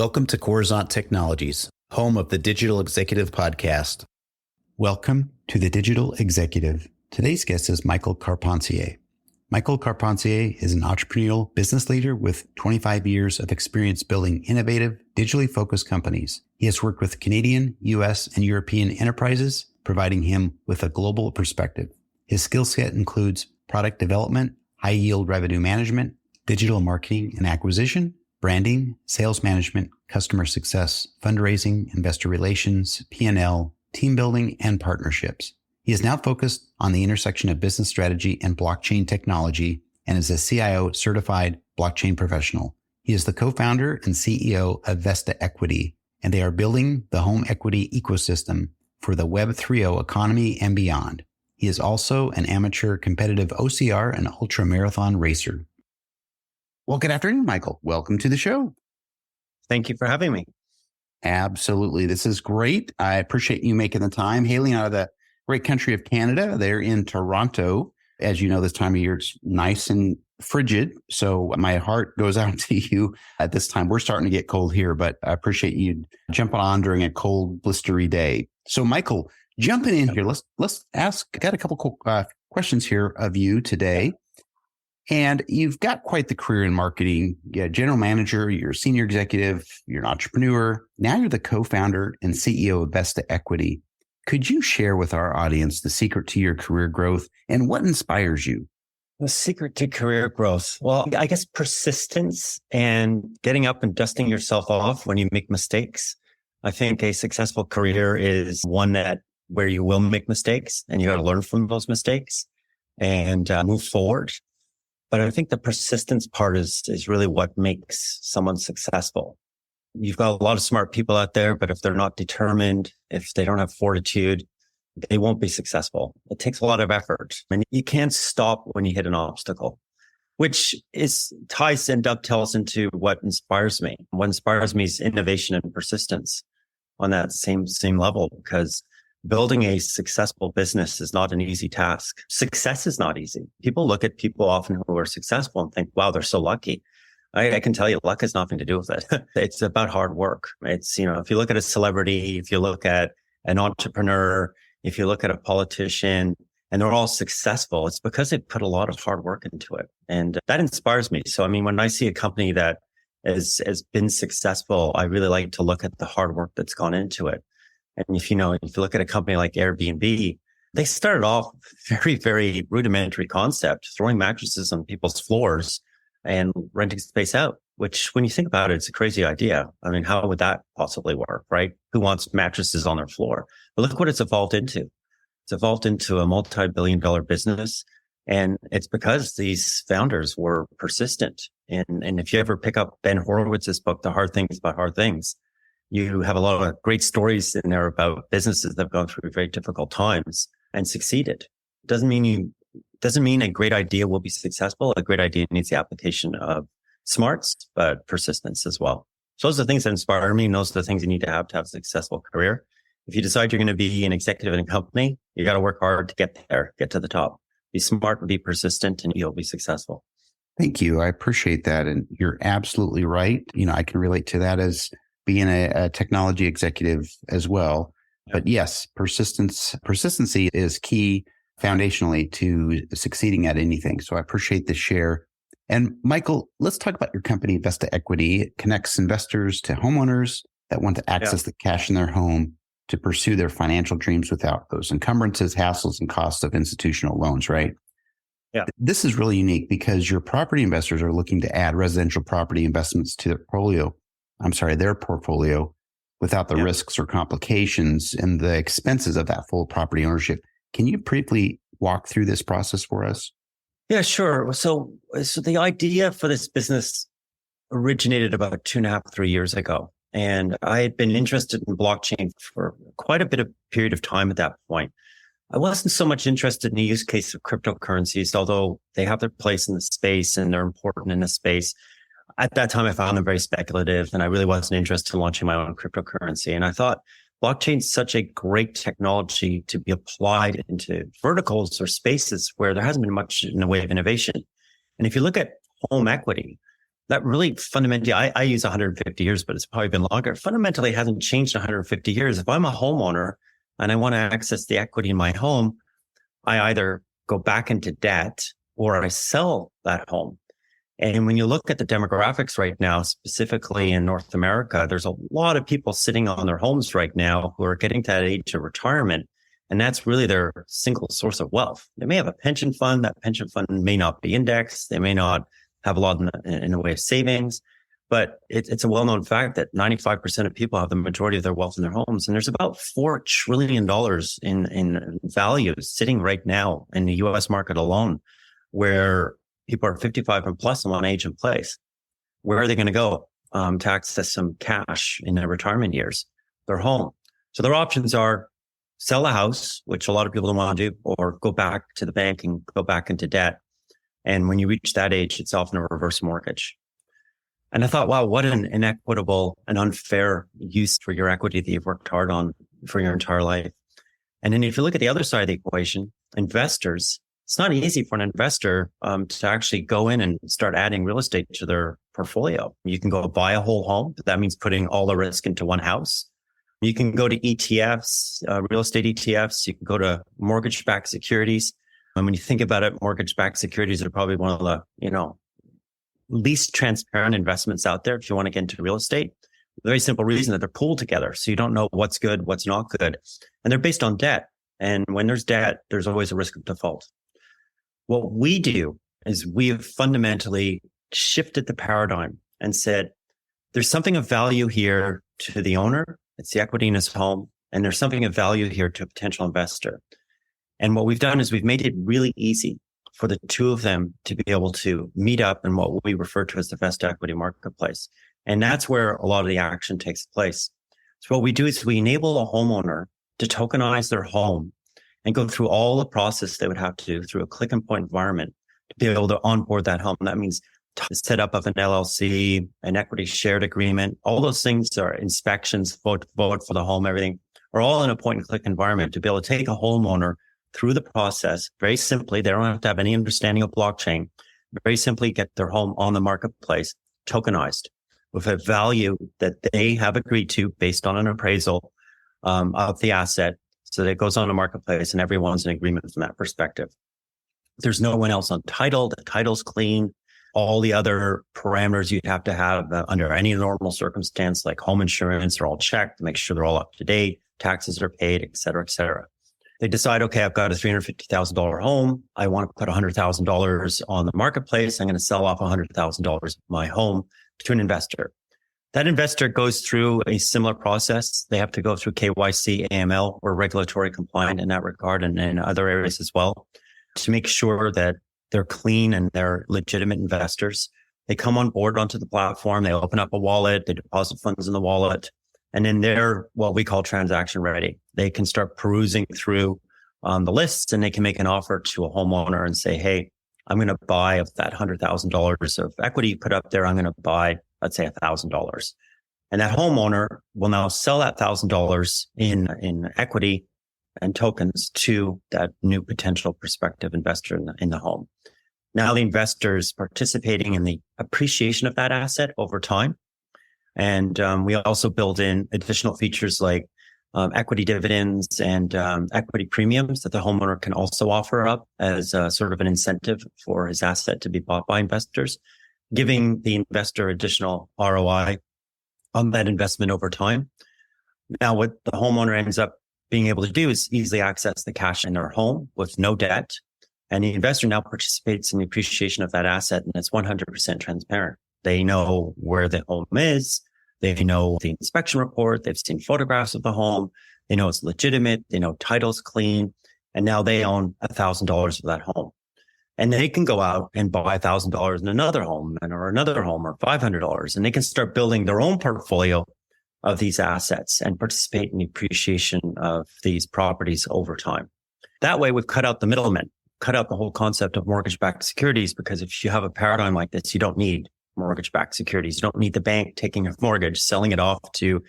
Welcome to Coruzant Technologies, home of the Digital Executive Podcast. Welcome to the Digital Executive. Today's guest is Michael Carpentier. Michael Carpentier is an entrepreneurial business leader with 25 years of experience building innovative, digitally focused companies. He has worked with Canadian, U.S., and European enterprises, providing him with a global perspective. His skill set includes product development, high-yield revenue management, digital marketing and acquisition, branding, sales management, customer success, fundraising, investor relations, P&L, team building, and partnerships. He is now focused on the intersection of business strategy and blockchain technology and is a CIO certified blockchain professional. He is the co-founder and CEO of Vesta Equity, and they are building the home equity ecosystem for the Web 3.0 economy and beyond. He is also an amateur competitive OCR and ultra marathon racer. Well, good afternoon, Michael. Welcome to the show. Thank you for having me. Absolutely. This is great. I appreciate you making the time. Hailing out of the great country of Canada. They're in Toronto. As you know, this time of year, it's nice and frigid. So my heart goes out to you at this time. We're starting to get cold here, but I appreciate you jumping on during a cold, blistery day. So Michael, jumping in here, let's ask, I got a couple questions here of you today. And you've got quite the career in marketing. You're a general manager, you're a senior executive, you're an entrepreneur. Now you're the co-founder and CEO of Vesta Equity. Could you share with our audience the secret to your career growth and what inspires you? The secret to career growth. Well, I guess persistence and getting up and dusting yourself off when you make mistakes. I think a successful career is one where you will make mistakes and you got to learn from those mistakes and move forward. But I think the persistence part is really what makes someone successful. You've got a lot of smart people out there, but if they're not determined, if they don't have fortitude, they won't be successful. It takes a lot of effort. And you can't stop when you hit an obstacle, which ties and dovetails into what inspires me. What inspires me is innovation and persistence on that same level, because building a successful business is not an easy task. Success is not easy. People look at people often who are successful and think, wow, they're so lucky. I can tell you luck has nothing to do with it. It's about hard work. It's, if you look at a celebrity, if you look at an entrepreneur, if you look at a politician, and they're all successful, it's because they put a lot of hard work into it. And that inspires me. So, when I see a company that has been successful, I really like to look at the hard work that's gone into it. And if you look at a company like Airbnb, they started off very, very rudimentary concept, throwing mattresses on people's floors and renting space out, which when you think about it, it's a crazy idea. How would that possibly work, right? Who wants mattresses on their floor? But look what it's evolved into. It's evolved into a multi-billion-dollar business. And it's because these founders were persistent. And if you ever pick up Ben Horowitz's book, The Hard Things About Hard Things, you have a lot of great stories in there about businesses that have gone through very difficult times and succeeded. Doesn't mean a great idea will be successful. A great idea needs the application of smarts, but persistence as well. So those are the things that inspire me. And those are the things you need to have a successful career. If you decide you're going to be an executive in a company, you got to work hard to get there, get to the top. Be smart and be persistent, and you'll be successful. Thank you. I appreciate that. And you're absolutely right. I can relate to that as being a technology executive as well. Yep. But yes, persistency is key foundationally to succeeding at anything. So I appreciate the share. And Michael, let's talk about your company, Vesta Equity. It connects investors to homeowners that want to access the cash in their home to pursue their financial dreams without those encumbrances, hassles, and costs of institutional loans, right? Yeah. This is really unique because your property investors are looking to add residential property investments to their portfolio without the risks or complications and the expenses of that full property ownership. Can you briefly walk through this process for us? Yeah, sure. So the idea for this business originated about 2.5-3 years ago. And I had been interested in blockchain for quite a bit of period of time at that point. I wasn't so much interested in the use case of cryptocurrencies, although they have their place in the space and they're important in the space. At that time, I found them very speculative, and I really wasn't interested in launching my own cryptocurrency. And I thought blockchain is such a great technology to be applied into verticals or spaces where there hasn't been much in the way of innovation. And if you look at home equity, that really fundamentally, I use 150 years, but it's probably been longer. Fundamentally, it hasn't changed 150 years. If I'm a homeowner and I want to access the equity in my home, I either go back into debt or I sell that home. And when you look at the demographics right now, specifically in North America, there's a lot of people sitting on their homes right now who are getting to that age of retirement. And that's really their single source of wealth. They may have a pension fund. That pension fund may not be indexed. They may not have a lot in the way of savings. But it's a well-known fact that 95% of people have the majority of their wealth in their homes. And there's about $4 trillion in value sitting right now in the US market alone, where people are 55 and plus and want age in place. Where are they going to go to access some cash in their retirement years? Their home. So their options are sell a house, which a lot of people don't want to do, or go back to the bank and go back into debt. And when you reach that age, it's often a reverse mortgage. And I thought, wow, what an inequitable and unfair use for your equity that you've worked hard on for your entire life. And then if you look at the other side of the equation, investors, it's not easy for an investor to actually go in and start adding real estate to their portfolio. You can go buy a whole home. That means putting all the risk into one house. You can go to ETFs, real estate ETFs. You can go to mortgage-backed securities. And when you think about it, mortgage-backed securities are probably one of the, least transparent investments out there if you want to get into real estate. The very simple reason that they're pooled together. So you don't know what's good, what's not good. And they're based on debt. And when there's debt, there's always a risk of default. What we do is we have fundamentally shifted the paradigm and said, there's something of value here to the owner. It's the equity in his home. And there's something of value here to a potential investor. And what we've done is we've made it really easy for the two of them to be able to meet up in what we refer to as the Vesta Equity marketplace. And that's where a lot of the action takes place. So what we do is we enable a homeowner to tokenize their home and go through all the process they would have to do through a click and point environment to be able to onboard that home. That means set up of an LLC, an equity shared agreement, all those things are inspections, vote for the home, everything are all in a point and click environment to be able to take a homeowner through the process very simply. They don't have to have any understanding of blockchain. Very simply get their home on the marketplace, tokenized with a value that they have agreed to based on an appraisal of the asset. So that it goes on the marketplace and everyone's in agreement from that perspective. There's no one else on title. The title's clean. All the other parameters you'd have to have under any normal circumstance, like home insurance, are all checked to make sure they're all up to date. Taxes are paid, et cetera, et cetera. They decide, okay, I've got a $350,000 home. I want to put $100,000 on the marketplace. I'm going to sell off $100,000 of my home to an investor. That investor goes through a similar process. They have to go through KYC, AML, or regulatory compliant in that regard and in other areas as well to make sure that they're clean and they're legitimate investors. They come on board onto the platform. They open up a wallet. They deposit funds in the wallet. And then they're what we call transaction ready. They can start perusing through the lists and they can make an offer to a homeowner and say, hey, I'm going to buy of that $100,000 of equity you put up there. I'm going to buy, let's say $1,000. And that homeowner will now sell that $1,000 in equity and tokens to that new potential prospective investor in the home. Now the investor is participating in the appreciation of that asset over time. And we also build in additional features like equity dividends and equity premiums that the homeowner can also offer up as sort of an incentive for his asset to be bought by investors, giving the investor additional ROI on that investment over time. Now, what the homeowner ends up being able to do is easily access the cash in their home with no debt. And the investor now participates in the appreciation of that asset, and it's 100% transparent. They know where the home is. They know the inspection report. They've seen photographs of the home. They know it's legitimate. They know title's clean. And now they own $1,000 of that home. And they can go out and buy $1,000 in another home or another home or $500. And they can start building their own portfolio of these assets and participate in the appreciation of these properties over time. That way, we've cut out the middlemen, cut out the whole concept of mortgage-backed securities, because if you have a paradigm like this, you don't need mortgage-backed securities. You don't need the bank taking a mortgage, selling it off to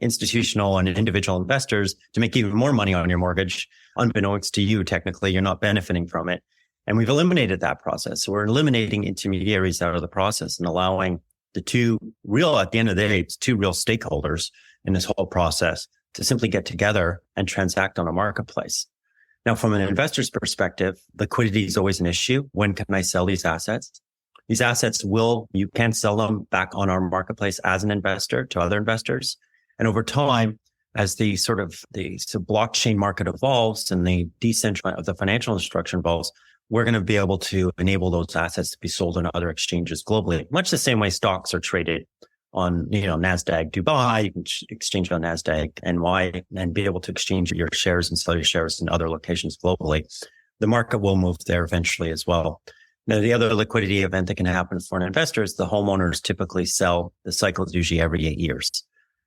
institutional and individual investors to make even more money on your mortgage. Unbeknownst to you, technically, you're not benefiting from it. And we've eliminated that process. So we're eliminating intermediaries out of the process and allowing the two real, at the end of the day, it's two real stakeholders in this whole process to simply get together and transact on a marketplace. Now, from an investor's perspective, liquidity is always an issue. When can I sell these assets? These assets you can sell them back on our marketplace as an investor to other investors. And over time, as the blockchain market evolves and the decentralization of the financial infrastructure evolves, we're going to be able to enable those assets to be sold on other exchanges globally, much the same way stocks are traded on, NASDAQ Dubai. You can exchange on NASDAQ NY and be able to exchange your shares and sell your shares in other locations globally. The market will move there eventually as well. Now, the other liquidity event that can happen for an investor is the homeowners typically sell. The cycle is usually every 8 years.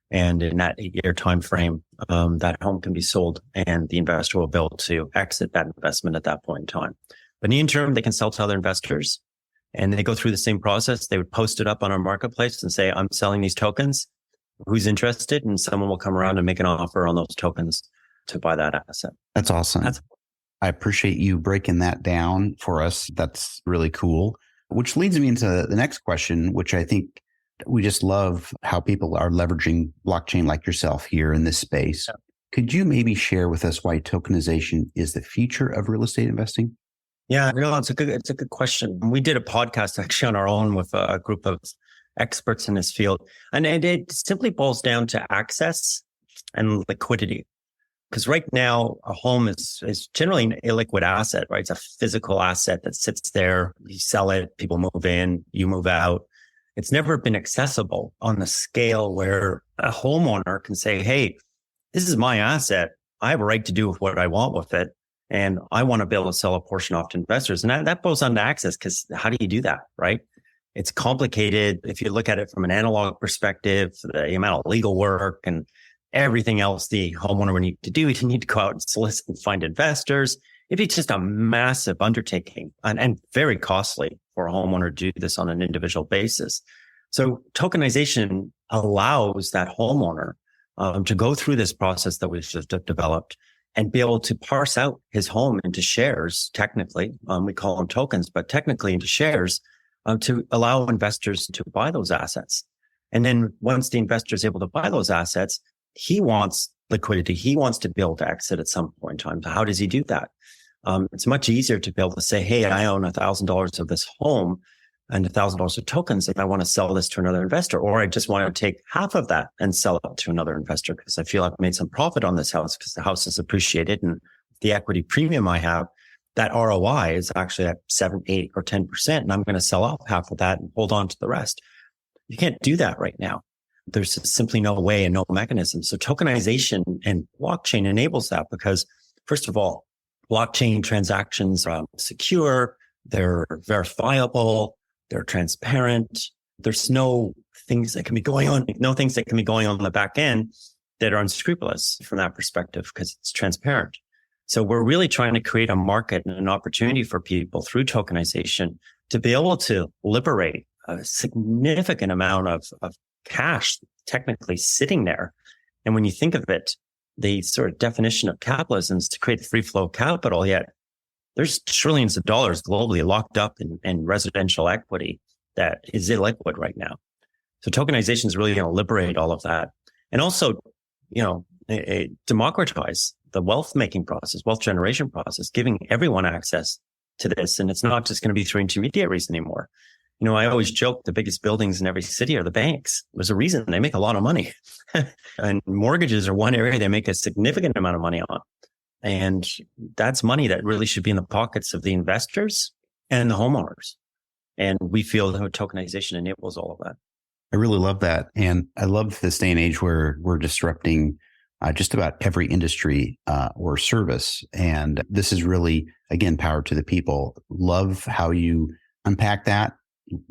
And in that 8-year time frame, that home can be sold and the investor will be able to exit that investment at that point in time. But in the interim, they can sell to other investors and they go through the same process. They would post it up on our marketplace and say, I'm selling these tokens. Who's interested? And someone will come around and make an offer on those tokens to buy that asset. That's awesome. I appreciate you breaking that down for us. That's really cool. Which leads me into the next question, which I think we just love how people are leveraging blockchain like yourself here in this space. Yeah. Could you maybe share with us why tokenization is the future of real estate investing? Yeah, it's a good question. We did a podcast actually on our own with a group of experts in this field. And it simply boils down to access and liquidity. Because right now, a home is generally an illiquid asset, right? It's a physical asset that sits there. You sell it, people move in, you move out. It's never been accessible on the scale where a homeowner can say, hey, this is my asset. I have a right to do what I want with it. And I want to be able to sell a portion off to investors. And that boils down to access, because how do you do that, right? It's complicated. If you look at it from an analog perspective, the amount of legal work and everything else the homeowner would need to do, you need to go out and solicit and find investors. It'd be just a massive undertaking and very costly for a homeowner to do this on an individual basis. So tokenization allows that homeowner to go through this process that we've just developed and be able to parse out his home into shares. Technically, we call them tokens, but technically into shares to allow investors to buy those assets. And then once the investor is able to buy those assets, he wants liquidity. He wants to be able to exit at some point in time. So how does he do that? It's much easier to be able to say, hey, I own $1,000 of this home and $1,000 of tokens, and I want to sell this to another investor, or I just want to take half of that and sell it to another investor because I feel I've made some profit on this house because the house is appreciated and the equity premium I have, that ROI is actually at 7, 8, or 10%, and I'm going to sell off half of that and hold on to the rest. You can't do that right now. There's simply no way and no mechanism. So tokenization and blockchain enables that because, first of all, blockchain transactions are secure, they're verifiable, they're transparent. There's no things that can be going on the back end that are unscrupulous from that perspective because it's transparent. So we're really trying to create a market and an opportunity for people through tokenization to be able to liberate a significant amount of cash technically sitting there. And when you think of it, the sort of definition of capitalism is to create free flow of capital, yet there's trillions of dollars globally locked up in residential equity that is illiquid right now. So tokenization is really going to liberate all of that. And also, democratize the wealth making process, wealth generation process, giving everyone access to this. And it's not just going to be through intermediaries anymore. I always joke the biggest buildings in every city are the banks. There's a reason they make a lot of money. And mortgages are one area they make a significant amount of money on. And that's money that really should be in the pockets of the investors and the homeowners. And we feel that tokenization enables all of that. I really love that. And I love this day and age where we're disrupting just about every industry or service. And this is really, again, power to the people. Love how you unpack that.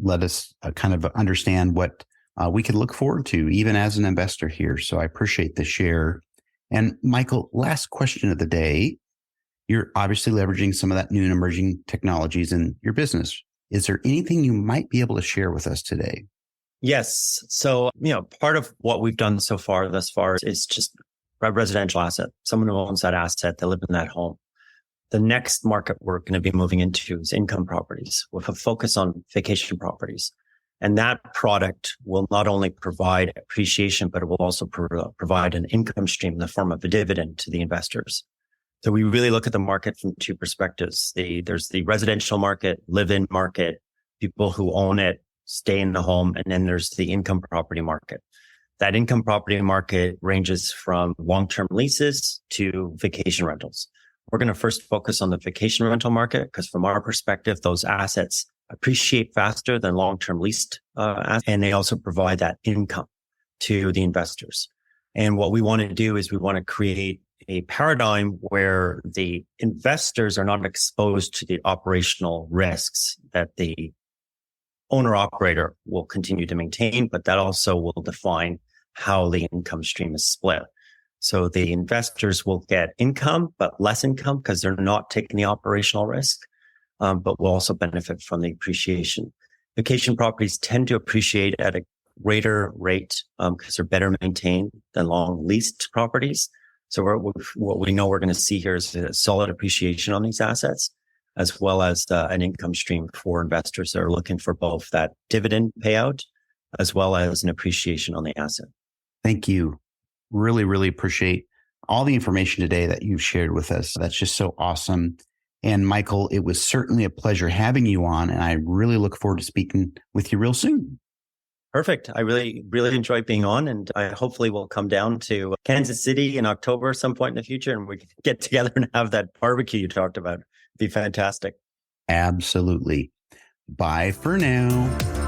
Let us kind of understand what we can look forward to, even as an investor here. So I appreciate the share. And Michael, last question of the day. You're obviously leveraging some of that new and emerging technologies in your business. Is there anything you might be able to share with us today? Yes. So, part of what we've done thus far is just a residential asset. Someone who owns that asset, they live in that home. The next market we're going to be moving into is income properties with a focus on vacation properties. And that product will not only provide appreciation, but it will also provide an income stream in the form of a dividend to the investors. So we really look at the market from two perspectives. There's the residential market, live-in market, people who own it, stay in the home, and then there's the income property market. That income property market ranges from long-term leases to vacation rentals. We're going to first focus on the vacation rental market because from our perspective, those assets appreciate faster than long-term leased assets, and they also provide that income to the investors. And what we want to do is we want to create a paradigm where the investors are not exposed to the operational risks that the owner-operator will continue to maintain, but that also will define how the income stream is split. So the investors will get income, but less income because they're not taking the operational risk, but will also benefit from the appreciation. Vacation properties tend to appreciate at a greater rate because they're better maintained than long leased properties. So what we know we're going to see here is a solid appreciation on these assets, as well as an income stream for investors that are looking for both that dividend payout as well as an appreciation on the asset. Thank you. Really, really appreciate all the information today that you've shared with us. That's just so awesome. And Michael, it was certainly a pleasure having you on, and I really look forward to speaking with you real soon. Perfect. I really, really enjoyed being on, and I hopefully will come down to Kansas City in October at some point in the future, and we can get together and have that barbecue you talked about. It'd be fantastic. Absolutely. Bye for now.